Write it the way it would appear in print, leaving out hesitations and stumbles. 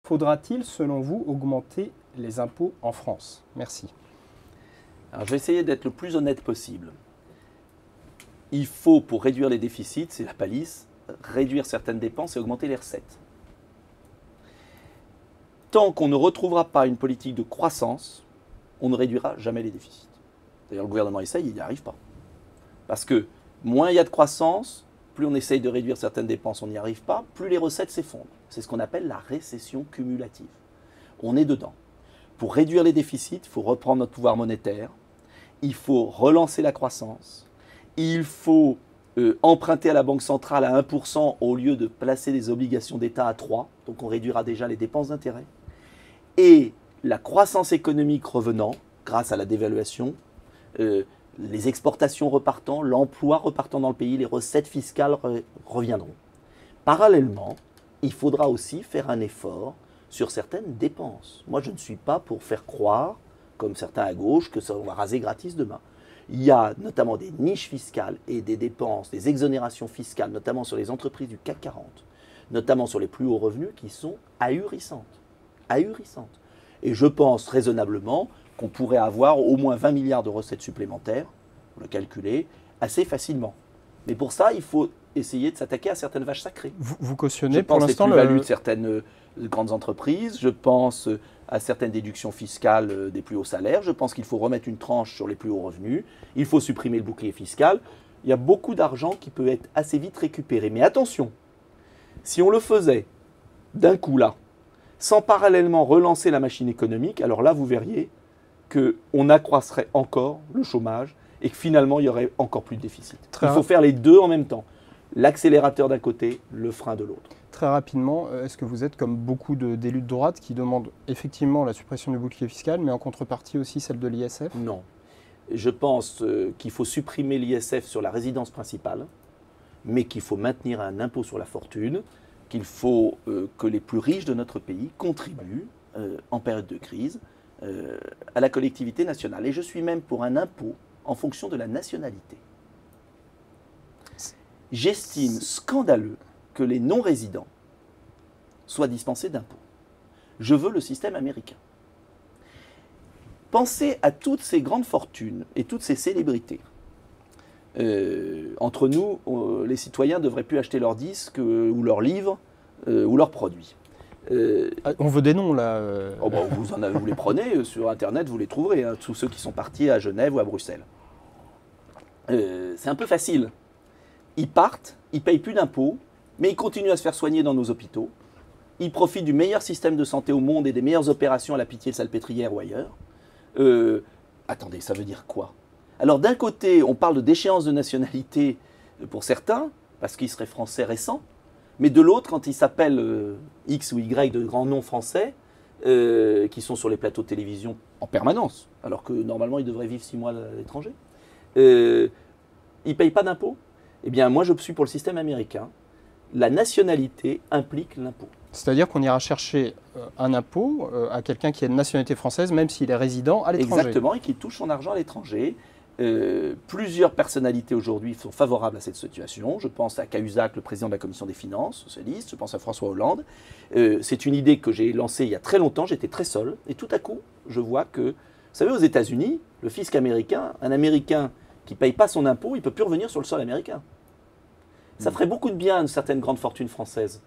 Faudra-t-il, selon vous, augmenter les impôts en France? Merci. Alors, je vais essayer d'être le plus honnête possible. Il faut, pour réduire les déficits, c'est la palisse, réduire certaines dépenses et augmenter les recettes. Tant qu'on ne retrouvera pas une politique de croissance, on ne réduira jamais les déficits. D'ailleurs, le gouvernement essaye, il n'y arrive pas. Parce que moins il y a de croissance, plus on essaye de réduire certaines dépenses, on n'y arrive pas, plus les recettes s'effondrent. C'est ce qu'on appelle la récession cumulative. On est dedans. Pour réduire les déficits, il faut reprendre notre pouvoir monétaire, il faut relancer la croissance, il faut emprunter à la Banque centrale à 1% au lieu de placer des obligations d'État à 3%, donc on réduira déjà les dépenses d'intérêt. Et la croissance économique revenant, grâce à la dévaluation, les exportations repartant, l'emploi repartant dans le pays, les recettes fiscales reviendront. Parallèlement, il faudra aussi faire un effort sur certaines dépenses. Moi, je ne suis pas pour faire croire, comme certains à gauche, que ça va raser gratis demain. Il y a notamment des niches fiscales et des dépenses, des exonérations fiscales, notamment sur les entreprises du CAC 40, notamment sur les plus hauts revenus, qui sont ahurissantes. Ahurissantes. Et je pense raisonnablement qu'on pourrait avoir au moins 20 milliards de recettes supplémentaires, pour le calculer, assez facilement. Mais pour ça, il faut essayer de s'attaquer à certaines vaches sacrées. Vous cautionnez pour Je pense l'instant les plus-values de certaines grandes entreprises, je pense à certaines déductions fiscales des plus hauts salaires, je pense qu'il faut remettre une tranche sur les plus hauts revenus, il faut supprimer le bouclier fiscal. Il y a beaucoup d'argent qui peut être assez vite récupéré. Mais attention, si on le faisait d'un coup là, sans parallèlement relancer la machine économique, alors là, vous verriez qu'on accroisserait encore le chômage et que finalement, il y aurait encore plus de déficit. Il faut faire les deux en même temps. L'accélérateur d'un côté, le frein de l'autre. Très rapidement, est-ce que vous êtes comme beaucoup d'élus de droite qui demandent effectivement la suppression du bouclier fiscal, mais en contrepartie aussi celle de l'ISF? Non. Je pense qu'il faut supprimer l'ISF sur la résidence principale, mais qu'il faut maintenir un impôt sur la fortune, qu'il faut que les plus riches de notre pays contribuent en période de crise à la collectivité nationale. Et je suis même pour un impôt en fonction de la nationalité. J'estime scandaleux que les non-résidents soient dispensés d'impôts. Je veux le système américain. Pensez à toutes ces grandes fortunes et toutes ces célébrités. Entre nous, les citoyens ne devraient plus acheter leurs disques ou leurs livres ou leurs produits. On veut des noms là. Oh bah, vous les prenez sur Internet, vous les trouverez, hein, tous ceux qui sont partis à Genève ou à Bruxelles. C'est un peu facile. Ils partent, ils ne payent plus d'impôts, mais ils continuent à se faire soigner dans nos hôpitaux. Ils profitent du meilleur système de santé au monde et des meilleures opérations à la Pitié-Salpêtrière ou ailleurs. Attendez, ça veut dire quoi? Alors d'un côté, on parle de déchéance de nationalité pour certains, parce qu'ils seraient français récents, mais de l'autre, quand ils s'appellent X ou Y de grands noms français, qui sont sur les plateaux de télévision en permanence, alors que normalement ils devraient vivre 6 mois à l'étranger, ils ne payent pas d'impôts. Eh bien moi je suis pour le système américain. La nationalité implique l'impôt. C'est-à-dire qu'on ira chercher un impôt à quelqu'un qui a une nationalité française, même s'il est résident à l'étranger. Exactement, et qui touche son argent à l'étranger. Plusieurs personnalités aujourd'hui sont favorables à cette situation. Je pense à Cahuzac, le président de la commission des finances socialiste. Je pense à François Hollande. C'est une idée que j'ai lancée il y a très longtemps. J'étais très seul. Et tout à coup, je vois que, vous savez, aux États-Unis, le fisc américain, un Américain qui ne paye pas son impôt, il ne peut plus revenir sur le sol américain. Ça ferait beaucoup de bien à une certaine grande fortune française